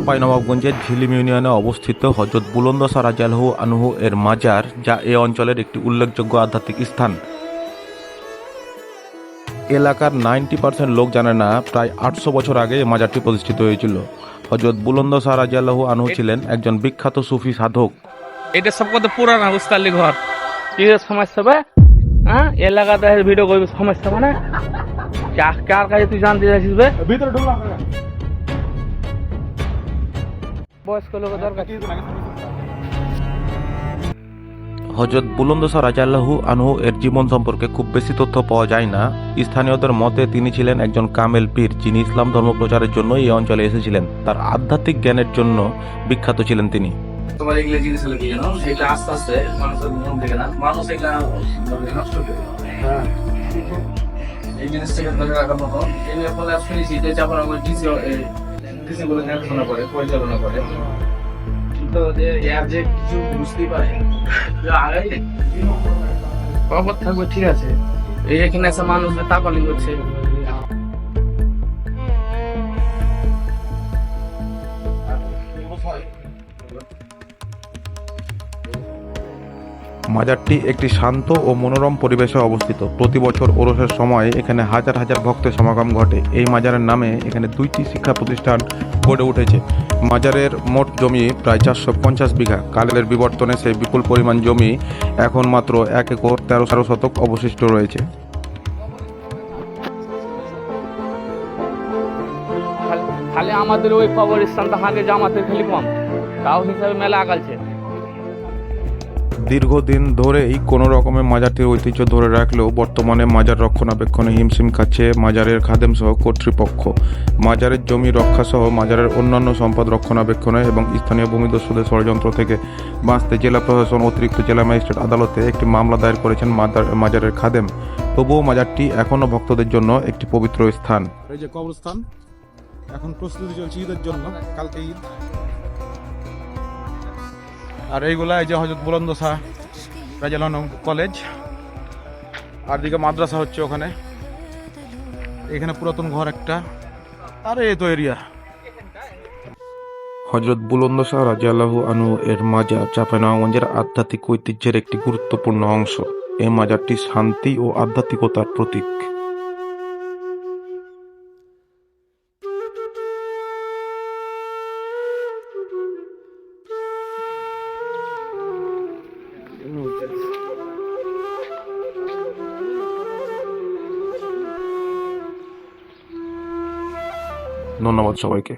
চাঁপাইনবাবগঞ্জের ঝিলিম ইউনিয়নে অবস্থিত হযরত বুলন্দ শাহ রাদিয়াল্লাহু আনহু এর মাজার, যা এ অঞ্চলের একটি উল্লেখযোগ্য আধ্যাত্মিক স্থান। এলাকার 90% লোক জানে না প্রায় 800 বছর আগে এই মাজারটি প্রতিষ্ঠিত হয়েছিল। হযরত বুলন্দ শাহ রাদিয়াল্লাহু আনহু ছিলেন একজন বিখ্যাত সুফি সাধক। এটা সব কত পুরানা উস্তালি ঘর কি সমস্যা হবে? হ্যাঁ, এলাকাতে ভিডিও করবি সমস্যা মানে কার কাছে তুই জানতে চাইছিস বে? ভিতরে ঢুকলাম বয়স্ক লোক দরকার। হযরত বুলন্দ শাহ রাদিয়াল্লাহু আনহু এর জীবন সম্পর্কে খুব বেশি তথ্য পাওয়া যায় না। স্থানীয়দের মতে তিনি ছিলেন একজন কামেল পীর, যিনি ইসলাম ধর্ম প্রচারের জন্য এই অঞ্চলে এসেছিলেন। তার আধ্যাত্মিক জ্ঞানের জন্য বিখ্যাত ছিলেন তিনি। তোমার এগুলো জিনিস হলো কি জানো, সেটা আস্তে আস্তে মানুষের মন থেকে না, মানুষ এটা নষ্ট করে এই জিনিসটাকে ধরে রাখার মতো। এই ফলে শুনেছি যে চাপানগর ডিসি বলে দেখাশোনা করে, পরিচালনা করে, কিন্তু যে এর যে কিছু বুঝতেই পারে আগে খবর থাকবে। ঠিক আছে, এই এখানে এসে মানুষ তাকালি করছে। মাজারটি একটি শান্ত ও মনোরম পরিবেশে অবস্থিত। প্রতি বছর ওরসের সময় এখানে হাজার হাজার ভক্তের সমাগম ঘটে। এই মাজারের নামে এখানে 2টি শিক্ষা প্রতিষ্ঠান গড়ে উঠেছে। মাজারের মোট জমি প্রায় 450 বিঘা। কালের বিবর্তনে সেই বিপুল পরিমাণ জমি এখন মাত্র 1 একর 13 শতক অবশিষ্ট রয়েছে। খালি আমাদের ওই কবরস্থানটা আগে জামাতের খালি কম, তাও হিসাবে মেলা আগালছে। দীর্ঘদিন ধরেই কোনো রকমের মাজারটির ঐতিহ্য ধরে রাখলেও বর্তমানে মাজার রক্ষণাবেক্ষণে হিমশিম খাচ্ছে মাজারের খাদেম সহ কর্তৃপক্ষ। মাজারের জমি রক্ষা সহ মাজারের অন্যান্য সম্পদ রক্ষণাবেক্ষণে এবং স্থানীয় ভূমিদস্যুদের ষড়যন্ত্র থেকে বাঁচতে জেলা প্রশাসন অতিরিক্ত জেলা ম্যাজিস্ট্রেট আদালতে একটি মামলা দায়ের করেছেন মাজারের খাদেম। তবুও মাজারটি এখনও ভক্তদের জন্য একটি পবিত্র স্থান। এই যে কবরস্থান, এখন প্রস্তুতি চলছে ঈদের জন্য, কালকে ঈদ। আর এইগুলা এই যে হযরত বুলন্দ শাহ রাদিয়াল্লাহু আনহু কলেজ, আর দিকে মাদ্রাসা হচ্ছে ওখানে। এখানে পুরাতন ঘর একটা, আর এই তো এরিয়া। হযরত বুলন্দ শাহ রাদিয়াল্লাহু আনহু এর মাজার চাঁপাইনবাবগঞ্জের আধ্যাত্মিক ঐতিহ্যের একটি গুরুত্বপূর্ণ অংশ। এই মাজারটি শান্তি ও আধ্যাত্মিকতার প্রতীক। ধন্যবাদ সবাইকে।